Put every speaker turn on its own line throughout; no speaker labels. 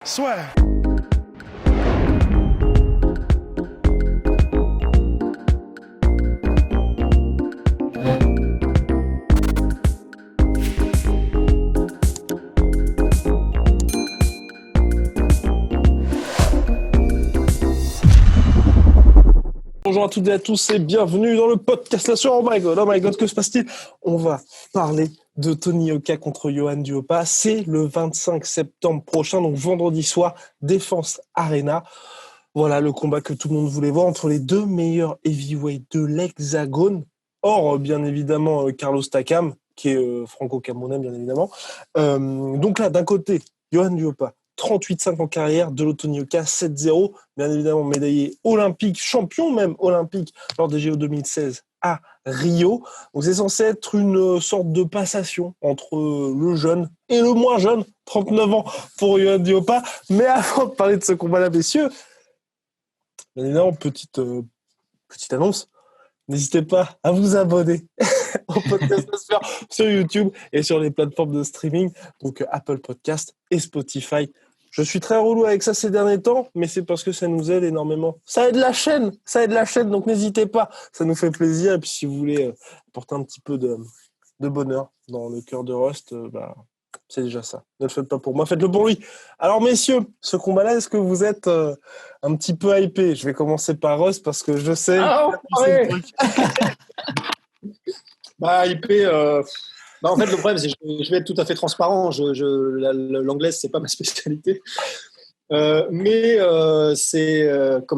Swear. Bonjour à toutes et à tous et bienvenue dans le podcast là sur Oh my god, que se passe-t-il? On va parler de Tony Yoka contre Johan Duhaupas. C'est le 25 septembre prochain, donc vendredi soir, Défense Arena. Voilà le combat que tout le monde voulait voir entre les deux meilleurs heavyweights de l'Hexagone. Or, bien évidemment, Carlos Takam, qui est franco-camerounais, bien évidemment. Donc là, d'un côté, Johan Duhaupas, 38-5 en carrière, de Tony Yoka, 7-0, bien évidemment médaillé olympique, champion même olympique lors des JO 2016 à Rio. Donc c'est censé être une sorte de passation entre le jeune et le moins jeune, 39 ans pour Johan Duhaupas. Mais avant de parler de ce combat-là, messieurs, bien évidemment, petite annonce, n'hésitez pas à vous abonner au podcast sur YouTube et sur les plateformes de streaming, donc Apple Podcast et Spotify. Je suis très relou avec ça ces derniers temps, mais c'est parce que ça nous aide énormément. Ça aide la chaîne, donc n'hésitez pas, ça nous fait plaisir. Et puis si vous voulez apporter un petit peu de bonheur dans le cœur de Rust, c'est déjà ça. Ne le faites pas pour moi, faites-le pour lui. Alors messieurs, ce combat-là, est-ce que vous êtes un petit peu hypé? Je vais commencer par Rust parce que je sais...
ouais. Hypé... en fait, le problème, c'est que je vais être tout à fait transparent. L'anglais, c'est pas ma spécialité. Comment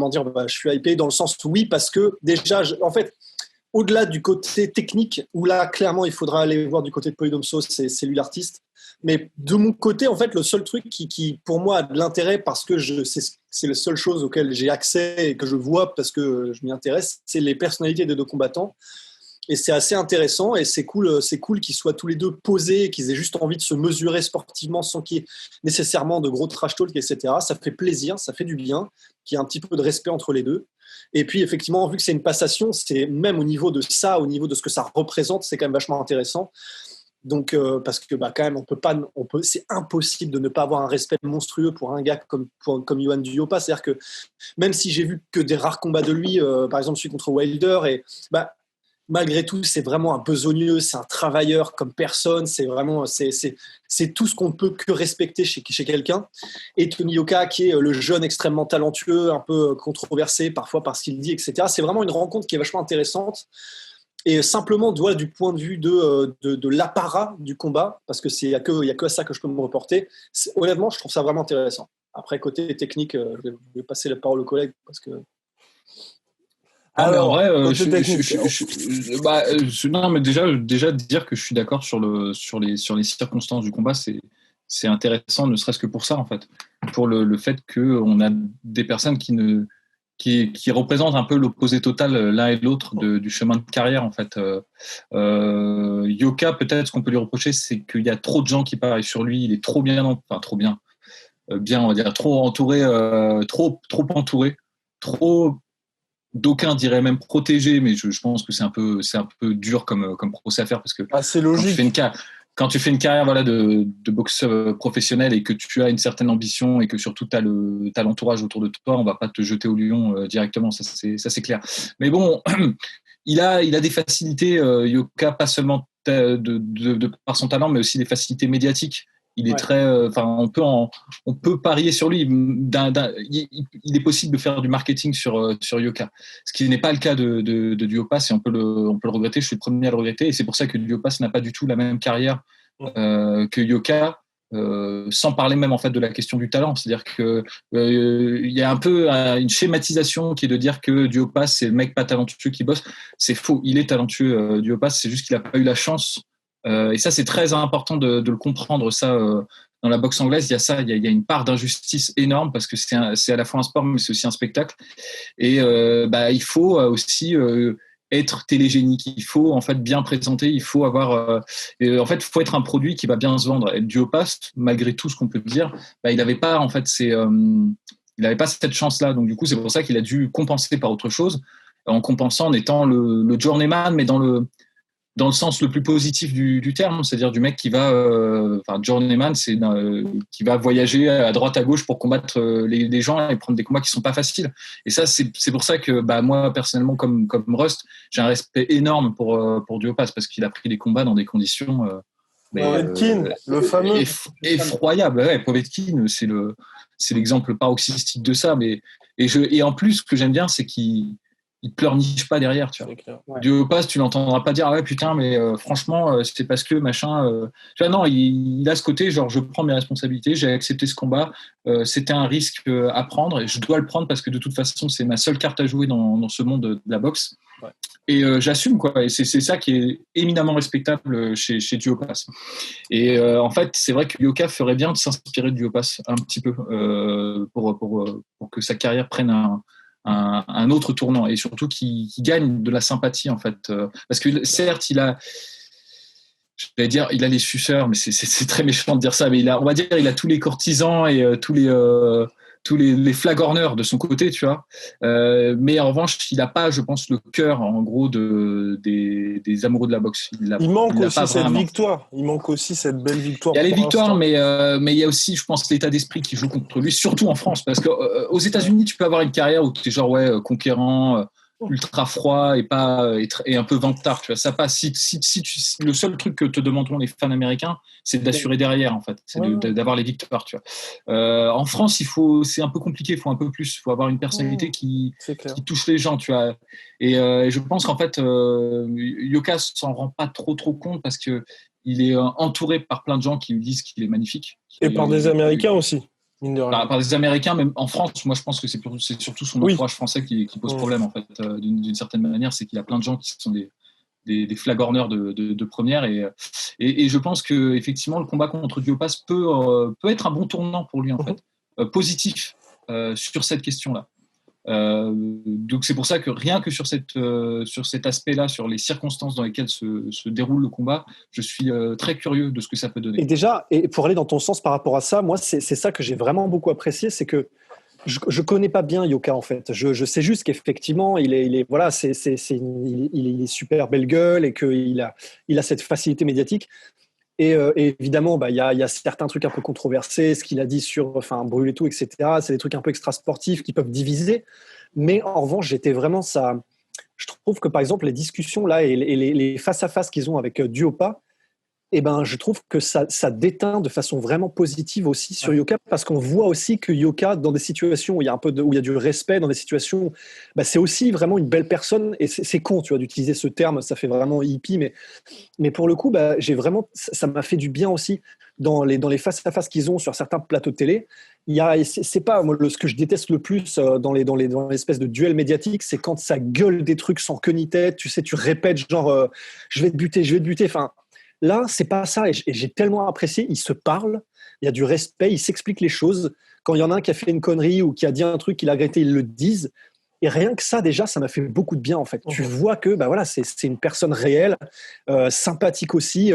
dire, je suis hypé dans le sens où oui, parce que déjà, en fait, au-delà du côté technique, où là, clairement, il faudra aller voir du côté de Polydomso, c'est lui l'artiste. Mais de mon côté, en fait, le seul truc qui pour moi, a de l'intérêt, parce que c'est la seule chose auquel j'ai accès et que je vois parce que je m'y intéresse, c'est les personnalités des deux combattants. Et c'est assez intéressant et c'est cool qu'ils soient tous les deux posés et qu'ils aient juste envie de se mesurer sportivement sans qu'il y ait nécessairement de gros trash talk, etc. Ça fait plaisir, ça fait du bien, qu'il y ait un petit peu de respect entre les deux. Et puis effectivement, vu que c'est une passation, c'est même au niveau de ça, au niveau de ce que ça représente, c'est quand même vachement intéressant. Donc parce que quand même, c'est impossible de ne pas avoir un respect monstrueux pour un gars comme Johan Duhaupas. C'est-à-dire que même si j'ai vu que des rares combats de lui, par exemple celui contre Wilder, et malgré tout, c'est vraiment un besogneux, c'est un travailleur comme personne, c'est vraiment, c'est tout ce qu'on ne peut que respecter chez quelqu'un. Et Tony Yoka, qui est le jeune extrêmement talentueux, un peu controversé parfois par ce qu'il dit, etc. C'est vraiment une rencontre qui est vachement intéressante. Et simplement, du point de vue de l'apparat du combat, parce qu'il n'y a que à ça que je peux me reporter, honnêtement, je trouve ça vraiment intéressant. Après, côté technique, je vais passer la parole aux collègues, parce que...
Alors, en vrai, non, mais déjà dire que je suis d'accord sur les circonstances du combat, c'est intéressant, ne serait-ce que pour ça en fait, pour le fait que on a des personnes qui représentent un peu l'opposé total l'un et l'autre du chemin de carrière en fait. Yoka, peut-être ce qu'on peut lui reprocher, c'est qu'il y a trop de gens qui parlent sur lui, il est trop bien, on va dire trop entouré, trop entouré, trop. D'aucuns diraient même protégé, mais je pense que c'est un peu dur comme procès à faire parce que
c'est logique.
Quand tu fais une carrière de boxe professionnel et que tu as une certaine ambition et que surtout tu as l'entourage autour de toi, on va pas te jeter au lion directement, ça c'est clair. Mais bon, il a des facilités, Yoka, pas seulement de par son talent, mais aussi des facilités médiatiques. Il est très, on peut parier sur lui. Il est possible de faire du marketing sur Yoka, ce qui n'est pas le cas de Duhaupas et on peut le regretter. Je suis le premier à le regretter et c'est pour ça que Duhaupas n'a pas du tout la même carrière que Yoka. Sans parler même en fait de la question du talent, c'est-à-dire que il y a un peu une schématisation qui est de dire que Duhaupas c'est le mec pas talentueux qui bosse. C'est faux, il est talentueux, Duhaupas, c'est juste qu'il a pas eu la chance. Et ça, c'est très important de le comprendre. Ça, dans la boxe anglaise, il y a une part d'injustice énorme parce que c'est à la fois un sport, mais c'est aussi un spectacle. Et il faut aussi être télégénique. Il faut en fait bien présenter. Il faut avoir. En fait, il faut être un produit qui va bien se vendre. Et Duhaupas, malgré tout ce qu'on peut dire, il n'avait pas en fait il n'avait pas cette chance-là. Donc du coup, c'est pour ça qu'il a dû compenser par autre chose, en compensant en étant le journeyman, mais dans le dans le sens le plus positif du terme, c'est-à-dire du mec qui va, journeyman, qui va voyager à droite à gauche pour combattre les gens et prendre des combats qui sont pas faciles. Et ça, c'est pour ça que moi personnellement, comme Rust, j'ai un respect énorme pour Duhaupas parce qu'il a pris des combats dans des conditions
Povetkin, le fameux
effroyable. Ouais, Povetkin, c'est l'exemple paroxystique de ça. Et en plus, ce que j'aime bien, c'est qu'il pleurniche pas derrière, tu vois.
Ouais.
Duhaupas, tu l'entendras pas dire, ah ouais, putain, mais franchement, c'est parce que machin. Tu vois, non, il a ce côté, genre, je prends mes responsabilités, j'ai accepté ce combat, c'était un risque à prendre, et je dois le prendre parce que de toute façon, c'est ma seule carte à jouer dans ce monde de la boxe.
Ouais.
Et j'assume, quoi. Et c'est ça qui est éminemment respectable chez Duhaupas. Et en fait, c'est vrai que Yoka ferait bien de s'inspirer de Duhaupas un petit peu pour que sa carrière prenne un autre tournant et surtout qui gagne de la sympathie en fait parce que certes il a les suceurs mais c'est très méchant de dire ça mais on va dire il a tous les courtisans et tous les flagorneurs de son côté, tu vois. Mais en revanche, il n'a pas, je pense, le cœur, en gros, des amoureux de la boxe.
Il manque aussi cette victoire. Il manque aussi cette belle victoire.
Il y a les victoires, mais il y a aussi, je pense, l'état d'esprit qui joue contre lui, surtout en France. Parce qu'aux États-Unis, tu peux avoir une carrière où tu es genre, conquérant, ultra froid et un peu vantard, tu vois. Ça passe. Le seul truc que te demanderont les fans américains, c'est d'assurer derrière, en fait. C'est d'avoir les victoires, tu vois. En France, c'est un peu compliqué. Il faut un peu plus. Il faut avoir une personnalité qui touche les gens, tu vois. Et je pense qu'en fait, Yoka s'en rend pas trop compte parce que il est entouré par plein de gens qui lui disent qu'il est magnifique.
Et par des Américains aussi.
Par des Américains, même en France, moi je pense que c'est surtout son entourage français qui pose problème en fait, d'une certaine manière, c'est qu'il a plein de gens qui sont des flagorneurs de première et je pense que effectivement le combat contre Duhaupas peut être un bon tournant pour lui en fait, positif sur cette question-là. Donc c'est pour ça que rien que sur cet aspect-là, sur les circonstances dans lesquelles se déroule le combat, je suis très curieux de ce que ça peut donner.
Et déjà, et pour aller dans ton sens par rapport à ça, moi c'est ça que j'ai vraiment beaucoup apprécié, c'est que je connais pas bien Yoka en fait. Je sais juste qu'effectivement il est voilà, il est super belle gueule et qu'il a cette facilité médiatique. Et évidemment, il y a certains trucs un peu controversés, ce qu'il a dit sur Brûle et tout, etc. C'est des trucs un peu extra-sportifs qui peuvent diviser. Mais en revanche, j'étais vraiment ça. Je trouve que par exemple, les discussions là et les face-à-face qu'ils ont avec Duhaupas, je trouve que ça déteint de façon vraiment positive aussi sur Yoka, parce qu'on voit aussi que Yoka, dans des situations où il y a où il y a du respect, dans des situations, c'est aussi vraiment une belle personne. Et c'est con, tu vois, d'utiliser ce terme, ça fait vraiment hippie, mais pour le coup, j'ai vraiment, ça m'a fait du bien aussi dans les face-à-face qu'ils ont sur certains plateaux de télé. C'est pas moi, ce que je déteste le plus dans l'espèce de duel médiatique, c'est quand ça gueule des trucs sans queue ni tête. Tu sais, tu répètes genre je vais te buter. Enfin. Là, c'est pas ça, et j'ai tellement apprécié. Ils se parlent, il y a du respect, ils s'expliquent les choses. Quand il y en a un qui a fait une connerie ou qui a dit un truc qu'il a regretté, ils le disent. Et rien que ça, déjà, ça m'a fait beaucoup de bien, en fait. Tu vois que c'est une personne réelle, sympathique aussi,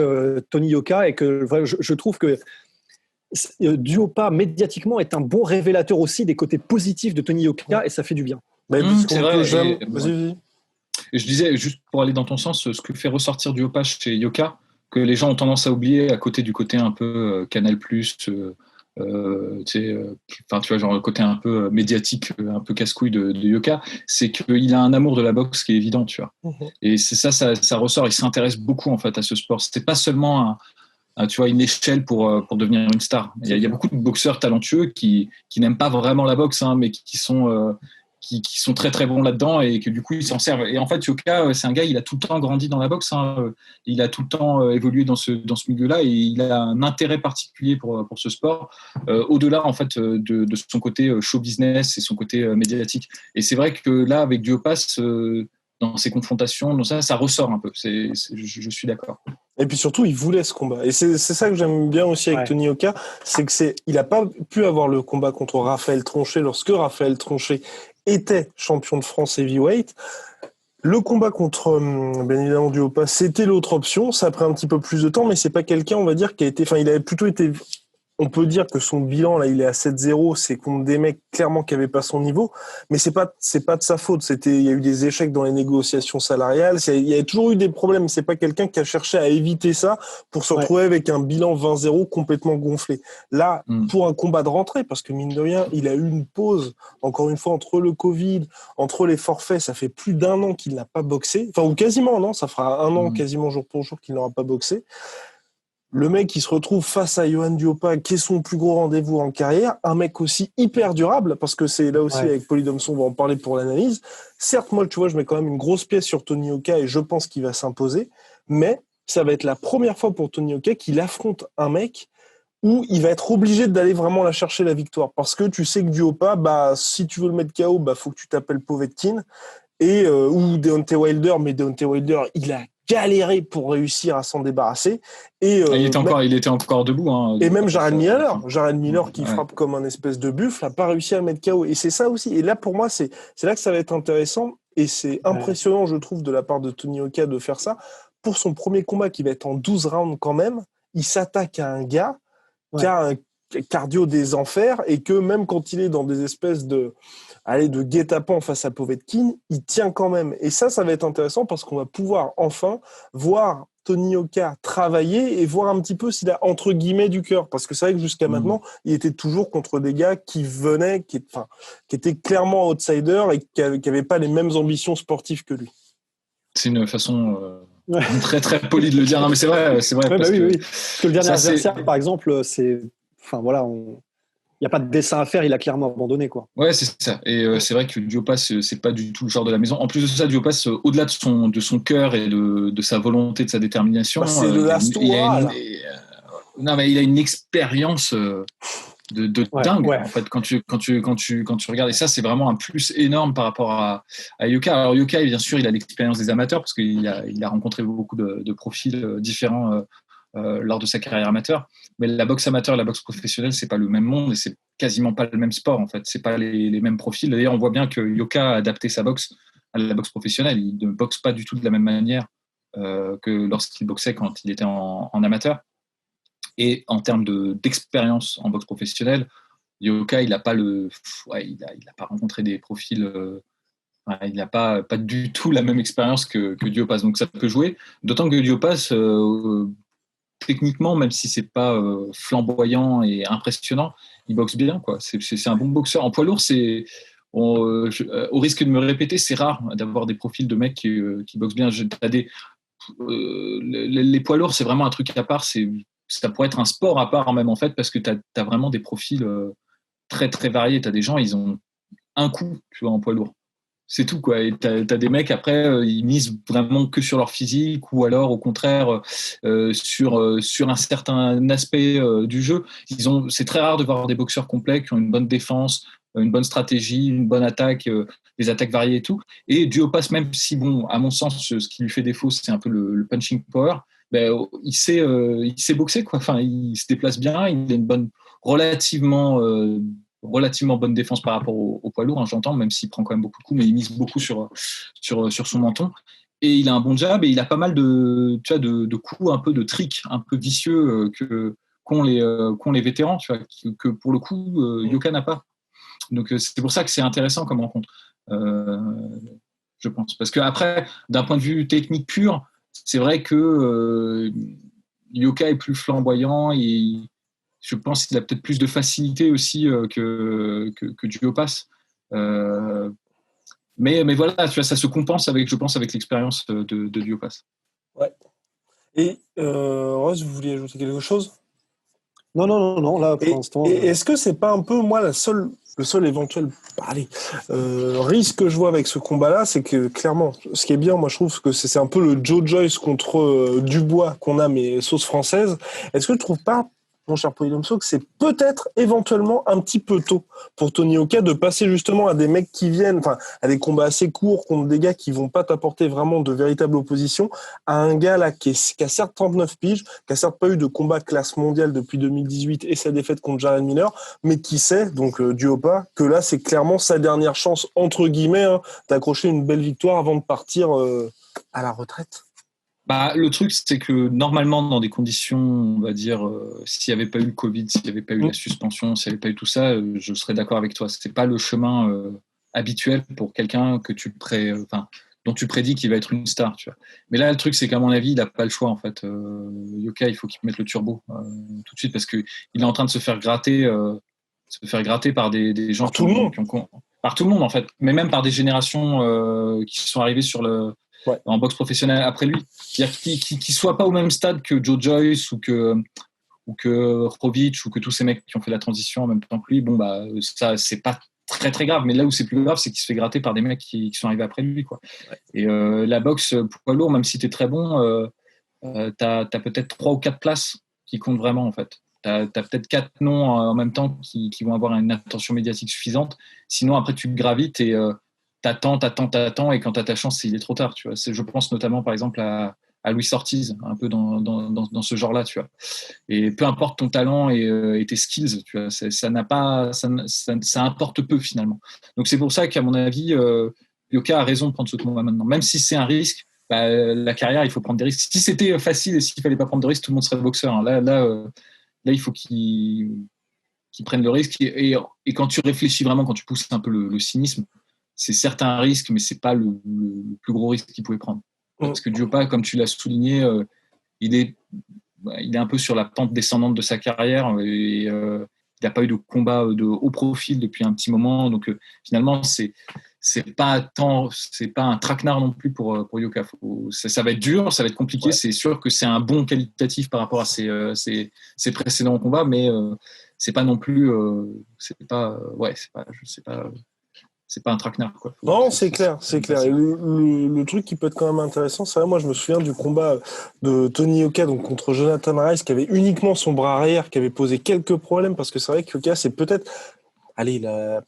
Tony Yoka, et que je trouve que Duhaupas, médiatiquement, est un bon révélateur aussi des côtés positifs de Tony Yoka, et ça fait du bien.
C'est vrai.
Vas-y.
Et je disais, juste pour aller dans ton sens, ce que fait ressortir Duhaupas chez Yoka, que les gens ont tendance à oublier à côté du côté un peu Canal+, tu vois, genre le côté un peu médiatique, un peu casse-couille de Yoka, c'est qu'il a un amour de la boxe qui est évident, tu vois. Et c'est ça ressort, il s'intéresse beaucoup en fait à ce sport. C'était pas seulement tu vois, une échelle pour devenir une star. Il y a beaucoup de boxeurs talentueux qui n'aiment pas vraiment la boxe, mais qui sont très très bons là-dedans et que du coup ils s'en servent. Et en fait, Yoka, c'est un gars, il a tout le temps grandi dans la boxe, il a tout le temps évolué dans ce milieu-là et il a un intérêt particulier pour ce sport, au-delà en fait de son côté show business et son côté médiatique. Et c'est vrai que là, avec Duhaupas, dans ces confrontations, dans ça ressort un peu. Je suis d'accord.
Et puis surtout, il voulait ce combat. Et c'est ça que j'aime bien aussi avec Tony Yoka, c'est que il n'a pas pu avoir le combat contre Raphaël Tronchet lorsque Raphaël Tronchet était champion de France heavyweight. Le combat contre, bien évidemment, Duhaupas, c'était l'autre option. Ça a pris un petit peu plus de temps, mais c'est pas quelqu'un, on va dire, qui a été, il avait plutôt été on peut dire que son bilan, là, il est à 7-0, c'est contre des mecs clairement qui n'avaient pas son niveau, mais c'est pas de sa faute. Il y a eu des échecs dans les négociations salariales, il y a toujours eu des problèmes. C'est pas quelqu'un qui a cherché à éviter ça pour se retrouver avec un bilan 20-0 complètement gonflé. Là, pour un combat de rentrée, parce que mine de rien, il a eu une pause, encore une fois, entre le Covid, entre les forfaits, ça fait plus d'1 an qu'il n'a pas boxé, enfin, ou quasiment, non, ça fera 1 an quasiment jour pour jour qu'il n'aura pas boxé. Le mec qui se retrouve face à Yohan Duopa, qui est son plus gros rendez-vous en carrière, un mec aussi hyper durable, parce que c'est là aussi avec Polydomso, on va en parler pour l'analyse. Certes, moi, tu vois, je mets quand même une grosse pièce sur Tony Yoka et je pense qu'il va s'imposer, mais ça va être la première fois pour Tony Yoka qu'il affronte un mec où il va être obligé d'aller vraiment la chercher la victoire, parce que tu sais que Duopa, si tu veux le mettre KO, faut que tu t'appelles Povetkin ou Deontay Wilder, mais Deontay Wilder, il a galéré pour réussir à s'en débarrasser.
Il était encore debout. Hein,
et même Jared Miller qui frappe comme un espèce de buffle, n'a pas réussi à le mettre KO. Et c'est ça aussi. Et là, pour moi, c'est là que ça va être intéressant. Et c'est impressionnant, je trouve, de la part de Tony Yoka de faire ça. Pour son premier combat, qui va être en 12 rounds quand même, il s'attaque à un gars qui a un cardio des enfers et que même quand il est dans des espèces de guet-apens face à Povetkin, il tient quand même. Et ça va être intéressant parce qu'on va pouvoir enfin voir Tony Yoka travailler et voir un petit peu s'il a entre guillemets du cœur. Parce que c'est vrai que jusqu'à maintenant, il était toujours contre des gars qui venaient, qui étaient clairement outsiders et qui n'avaient pas les mêmes ambitions sportives que lui.
C'est une façon très très polie de le dire. Non, mais c'est vrai.
Parce que le dernier adversaire, par exemple, c'est... Enfin, voilà, il n'y a pas de dessin à faire, il a clairement abandonné, quoi.
Ouais, c'est ça. Et c'est vrai que Duopas, c'est pas du tout le genre de la maison. En plus de ça, Duopas, au-delà de son cœur et de sa volonté, de sa détermination,
c'est de l'Astoura.
Non, mais il a une expérience de dingue. En fait, quand tu regardes. Et ça, c'est vraiment un plus énorme par rapport à Yoka. Alors Yoka, bien sûr, il a l'expérience des amateurs parce qu'il a rencontré beaucoup de profils différents lors de sa carrière amateur. Mais la boxe amateur et la boxe professionnelle, c'est pas le même monde et c'est quasiment pas le même sport, en fait. C'est pas les mêmes profils. D'ailleurs, on voit bien que Yoka a adapté sa boxe à la boxe professionnelle. Il ne boxe pas du tout de la même manière que lorsqu'il boxait quand il était en amateur. Et en termes d'expérience en boxe professionnelle, Yoka, il n'a pas rencontré des profils. Il n'a pas du tout la même expérience que Duopas. Donc ça peut jouer. D'autant que Duopas, techniquement, même si c'est pas flamboyant et impressionnant, il boxe bien, quoi. C'est un bon boxeur. En poids lourd, au risque de me répéter, c'est rare d'avoir des profils de mecs qui boxent bien. Les poids lourds, c'est vraiment un truc à part. Ça pourrait être un sport à part, même, en fait, parce que tu as vraiment des profils très, très variés. Tu as des gens, ils ont un coup, tu vois, en poids lourd. C'est tout, quoi. Et t'as des mecs, après, ils misent vraiment que sur leur physique ou alors, au contraire, sur un certain aspect du jeu. C'est très rare de voir des boxeurs complets qui ont une bonne défense, une bonne stratégie, une bonne attaque, des attaques variées et tout. Et Duopas, même si, bon, à mon sens, ce qui lui fait défaut, c'est un peu le punching power, il sait boxer, quoi. Enfin, il se déplace bien, il a une bonne, relativement bonne défense par rapport au poids lourd, hein, j'entends, même s'il prend quand même beaucoup de coups, mais il mise beaucoup sur son menton. Et il a un bon jab et il a pas mal de coups, un peu de tricks, un peu vicieux qu'ont les vétérans, tu vois, que pour le coup, Yoka n'a pas. Donc c'est pour ça que c'est intéressant comme rencontre, je pense. Parce qu'après, d'un point de vue technique pur, c'est vrai que Yoka est plus flamboyant et je pense qu'il a peut-être plus de facilité aussi que Duopas. Mais voilà, tu vois, ça se compense avec l'expérience de Duopas.
Ouais. Et Rose, vous vouliez ajouter quelque chose ?
Non, là, pour l'instant...
Et est-ce que c'est pas un peu, moi, le seul éventuel risque que je vois avec ce combat-là, c'est que, clairement, ce qui est bien, moi, je trouve que c'est un peu le Joe Joyce contre Dubois qu'on a, mais sauce française. Est-ce que tu trouves pas, mon cher Polydomso, que c'est peut-être éventuellement un petit peu tôt pour Tony Yoka de passer justement à des mecs qui viennent, à des combats assez courts contre des gars qui vont pas t'apporter vraiment de véritable opposition, à un gars là qui a certes 39 piges, qui a certes pas eu de combat classe mondiale depuis 2018 et sa défaite contre Jared Miller, mais qui sait, donc Duopa, que là c'est clairement sa dernière chance, entre guillemets, d'accrocher une belle victoire avant de partir à la retraite.
Bah, le truc, c'est que normalement, dans des conditions, on va dire, s'il n'y avait pas eu le Covid, s'il n'y avait pas eu la suspension, s'il n'y avait pas eu tout ça, je serais d'accord avec toi. C'est pas le chemin habituel pour quelqu'un dont tu prédis qu'il va être une star. Tu vois. Mais là, le truc, c'est qu'à mon avis, il n'a pas le choix. En fait, Yoka, il faut qu'il mette le turbo tout de suite parce qu'il est en train de se faire gratter par des gens
Par tout le monde.
par tout le monde en fait, mais même par des générations qui sont arrivées en boxe professionnelle après lui. C'est-à-dire qu'il soit pas au même stade que Joe Joyce ou que Hrgovic ou que tous ces mecs qui ont fait la transition en même temps que lui. Bon bah ça c'est pas très très grave, mais là où c'est plus grave, c'est qu'il se fait gratter par des mecs qui sont arrivés après lui quoi. Et la boxe poids lourd, même si t'es très bon, t'as peut-être 3 ou 4 places qui comptent vraiment en fait. T'as peut-être 4 noms en même temps qui vont avoir une attention médiatique suffisante. Sinon, après, tu gravites et t'attends, et quand t'as ta chance, il est trop tard. Tu vois. Je pense notamment, par exemple, à Luis Ortiz, un peu dans ce genre-là. Tu vois. Et peu importe ton talent et tes skills, tu vois, ça importe peu finalement. Donc, c'est pour ça qu'à mon avis, Yoka a raison de prendre ce combat maintenant. Même si c'est un risque, bah, la carrière, il faut prendre des risques. Si c'était facile et s'il fallait pas prendre de risques, tout le monde serait boxeur. Hein. Là, il faut qu'ils prennent le risque. Et quand tu réfléchis vraiment, quand tu pousses un peu le cynisme, c'est certes un risque, mais c'est pas le plus gros risque qu'il pouvait prendre. Parce que Dioppa, comme tu l'as souligné, il est un peu sur la pente descendante de sa carrière et il n'a pas eu de combat de haut profil depuis un petit moment. Donc finalement, c'est pas un traquenard non plus pour Yoka. Ça va être dur, ça va être compliqué. Ouais. C'est sûr que c'est un bon qualitatif par rapport à ses précédents combats, mais c'est pas non plus, c'est pas un traquenard quoi.
Non, c'est clair. Et le truc qui peut être quand même intéressant, c'est vrai, moi je me souviens du combat de Tony Yoka donc contre Jonathan Rice qui avait uniquement son bras arrière, qui avait posé quelques problèmes parce que c'est vrai que Yoka c'est peut-être, la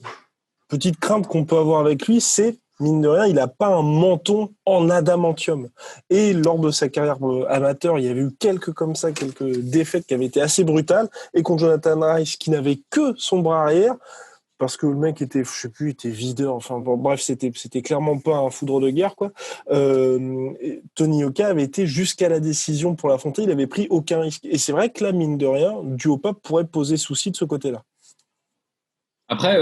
petite crainte qu'on peut avoir avec lui, c'est mine de rien, il n'a pas un menton en adamantium. Et lors de sa carrière amateur, il y avait eu quelques défaites qui avaient été assez brutales. Et contre Jonathan Rice, qui n'avait que son bras arrière, parce que le mec était, je sais plus, était videur. Enfin, bon, bref, c'était clairement pas un foudre de guerre, quoi. Tony Yoka avait été jusqu'à la décision pour l'affronter. Il avait pris aucun risque. Et c'est vrai que là, mine de rien, Duhaupas pourrait poser souci de ce côté-là.
Après,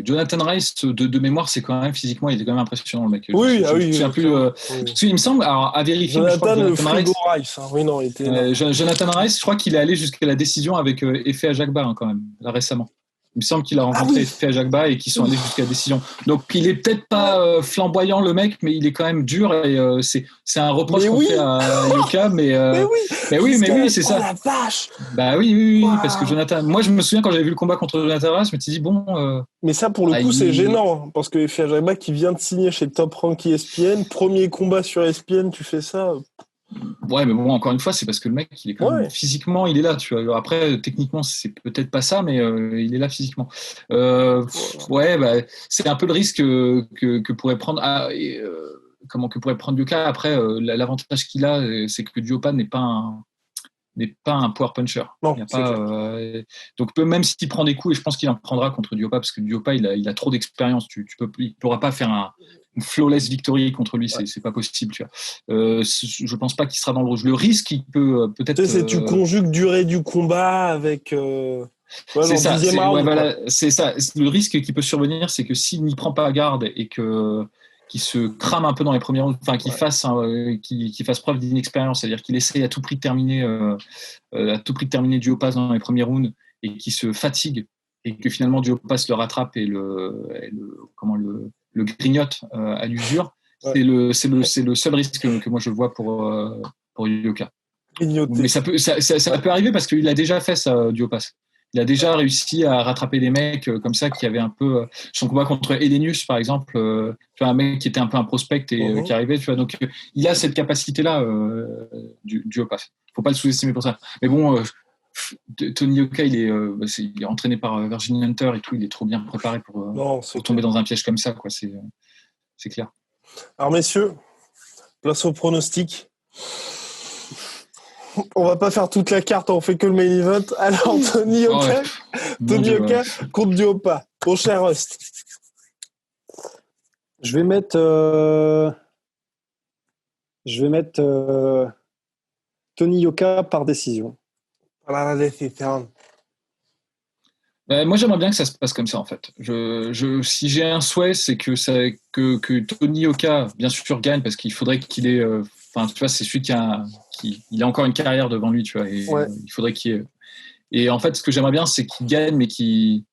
Jonathan Rice, de mémoire, c'est quand même physiquement, il est quand même impressionnant, le mec.
Oui.
Parce qu'il me semble, alors à vérifier,
Jonathan le frigo Rice. Hein. Oui, non, il était.
Jonathan Rice, je crois qu'il est allé jusqu'à la décision avec Efe Ajagba quand même, là récemment. Il me semble qu'il a rencontré Efe Ajagba et qu'ils sont allés jusqu'à la décision. Donc, il est peut-être pas flamboyant, le mec, mais il est quand même dur et c'est un reproche qu'on fait à Yoka, mais oui, c'est ça.
Oh la vache.
Bah oui, parce que Jonathan. Moi, je me souviens quand j'avais vu le combat contre Jonathan Rice, je me suis dit bon.
Mais ça, pour le coup, c'est gênant parce que Efe Ajagba qui vient de signer chez Top Rank ESPN, premier combat sur ESPN, tu fais ça.
Ouais, mais bon, encore une fois, c'est parce que le mec, il est quand même physiquement, il est là, tu vois. Après, techniquement, c'est peut-être pas ça, mais il est là physiquement. C'est un peu le risque que pourrait prendre. Que pourrait prendre Yoka. Après, l'avantage qu'il a, c'est que Dioppa n'est pas un power puncher.
Non,
donc même s'il prend des coups, et je pense qu'il en prendra contre Dioppa, parce que Dioppa, il a trop d'expérience. Il ne pourra pas faire une flawless victory contre lui, c'est pas possible. Tu vois. Je pense pas qu'il sera dans le rouge. Le risque, il peut peut-être.
Tu conjugues durée du combat avec.
C'est ça. C'est ça. Le risque qui peut survenir, c'est que s'il n'y prend pas garde et qu'il se crame un peu dans les premiers rounds, enfin qu'il fasse preuve d'inexpérience, c'est-à-dire qu'il essaye à tout prix de terminer Dioppa dans les premiers rounds et qu'il se fatigue et que finalement Dioppa le rattrape et le grignote à l'usure. Ouais. C'est le seul risque que moi je vois pour Yoka. Mais ça peut arriver parce qu'il a déjà fait ça, Dioppa. Il a déjà réussi à rattraper des mecs comme ça qui avaient un peu son combat contre Elenius par exemple, tu vois, un mec qui était un peu un prospect et qui arrivait, tu vois, donc il a cette capacité là du Dioppa. Faut pas le sous-estimer pour ça. Mais bon, Tony Yoka il est entraîné par Virginia Hunter et tout, il est trop bien préparé pour tomber dans un piège comme ça quoi, c'est clair.
Alors messieurs, place au pronostic. On va pas faire toute la carte, on fait que le main event. Alors, Tony Yoka contre Dioppa. Mon cher Rust.
Je vais mettre Je vais mettre Tony Yoka par décision.
Voilà la décision.
Moi, j'aimerais bien que ça se passe comme ça, en fait. Si j'ai un souhait, c'est que Tony Yoka, bien sûr, gagne, parce qu'il faudrait qu'il ait... Enfin, tu vois, c'est celui il a encore une carrière devant lui, tu vois, et il faudrait qu'il ait... Et en fait, ce que j'aimerais bien, c'est qu'il gagne, mais qu'il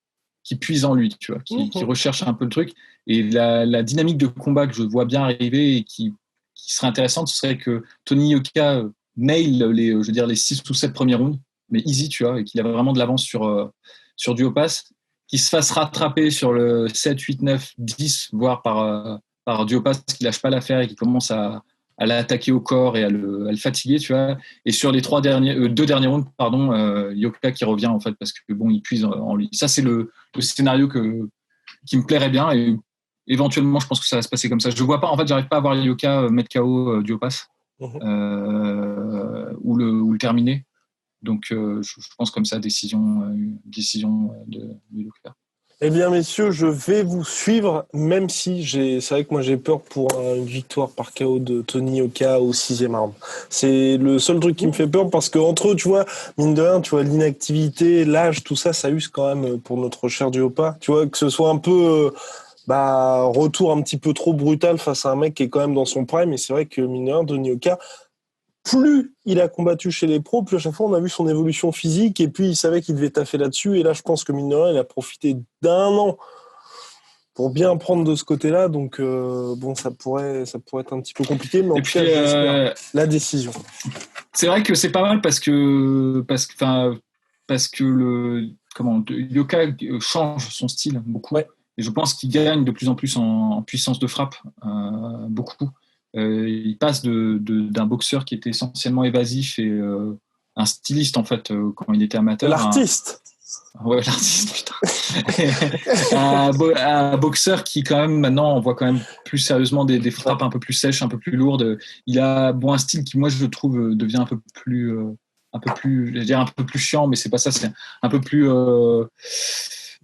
puise en lui, tu vois, qu'il recherche un peu le truc. Et la dynamique de combat que je vois bien arriver et qui serait intéressante, ce serait que Tony Yoka nail les 6 ou 7 premiers rounds, mais easy, tu vois, et qu'il a vraiment de l'avance sur Duhaupas, qu'il se fasse rattraper sur le 7, 8, 9, 10, voire par Duhaupas qui lâche pas l'affaire et qui commence à l'attaquer au corps et à le fatiguer, tu vois. Et sur les 2 derniers rounds, Yoka qui revient, en fait, parce que bon, il puise en lui. Ça, c'est le scénario qui me plairait bien, et éventuellement, je pense que ça va se passer comme ça. Je vois pas, en fait, j'arrive pas à voir Yoka mettre KO Duhaupas ou le terminer. Donc, je pense comme ça, décision de Yoka.
Eh bien, messieurs, je vais vous suivre, même si c'est vrai que moi j'ai peur pour une victoire par KO de Tony Yoka au 6e round. C'est le seul truc qui me fait peur parce que entre eux, tu vois, mine de rien, tu vois, l'inactivité, l'âge, tout ça, ça use quand même pour notre cher Duhaupas. Tu vois, que ce soit un peu, retour un petit peu trop brutal face à un mec qui est quand même dans son prime. Et c'est vrai que mine de rien, Tony Yoka, plus il a combattu chez les pros, plus à chaque fois on a vu son évolution physique et puis il savait qu'il devait taffer là-dessus. Et là, je pense que mine de rien, il a profité d'un an pour bien prendre de ce côté-là. Donc, bon, ça pourrait être un petit peu compliqué, mais en tout cas, j'espère la décision.
C'est vrai que c'est pas mal parce que Yoka change son style beaucoup.
Ouais.
Et je pense qu'il gagne de plus en plus en puissance de frappe, beaucoup. Il passe d'un boxeur qui était essentiellement évasif et un styliste, en fait, quand il était amateur.
L'artiste.
Ouais, l'artiste, putain. un boxeur qui, quand même, maintenant, on voit quand même plus sérieusement des frappes un peu plus sèches, un peu plus lourdes. Il a un style qui, moi, je trouve, devient un peu plus, je vais dire un peu plus chiant, mais c'est pas ça, c'est un peu plus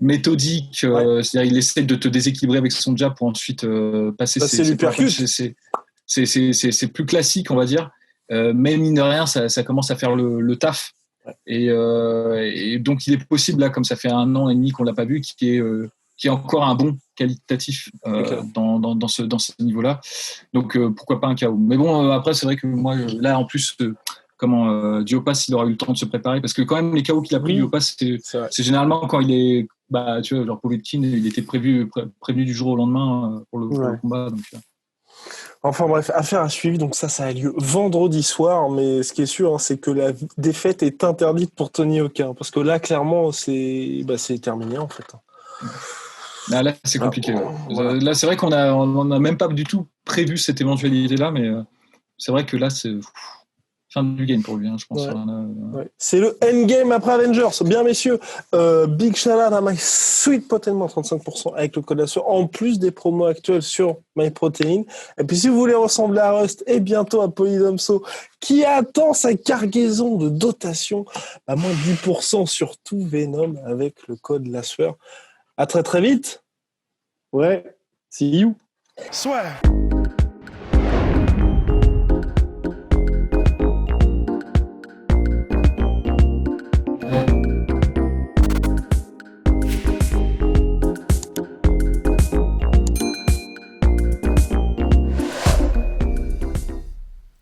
méthodique. C'est-à-dire, il essaie de te déséquilibrer avec son jab pour ensuite passer ses c'est plus classique, on va dire, mais mine de rien, ça commence à faire le taf. Et donc, il est possible, là, comme ça fait 1 an et demi qu'on l'a pas vu, qu'il y ait encore un bon qualitatif dans ce niveau-là. Donc, pourquoi pas un KO. Mais bon, après, c'est vrai que moi, là, en plus, Duhaupas, il aura eu le temps de se préparer, parce que quand même, les KO qu'il a pris, Duhaupas, c'est généralement quand il est, tu vois, genre Povetkin, il était prévenu du jour au lendemain pour le combat. Donc,
enfin bref, affaire à suivre. Donc ça a lieu vendredi soir. Mais ce qui est sûr, c'est que la défaite est interdite pour Tony Yoka. Parce que là, clairement, c'est terminé, en fait.
Là, c'est compliqué. Voilà. Là, c'est vrai qu'on a même pas du tout prévu cette éventualité-là. Mais c'est vrai que là, c'est fin du game pour lui, je pense.
Ouais. C'est le endgame après Avengers. Bien, messieurs, big shout out à My Sweet Protein, 35% avec le code la sueur, en plus des promos actuels sur MyProtein. Et puis, si vous voulez ressembler à Rust et bientôt à Polydomso, qui attend sa cargaison de dotation, moins 10% sur tout Venom avec le code la sueur. À très, très vite.
Ouais. See you.
Swear.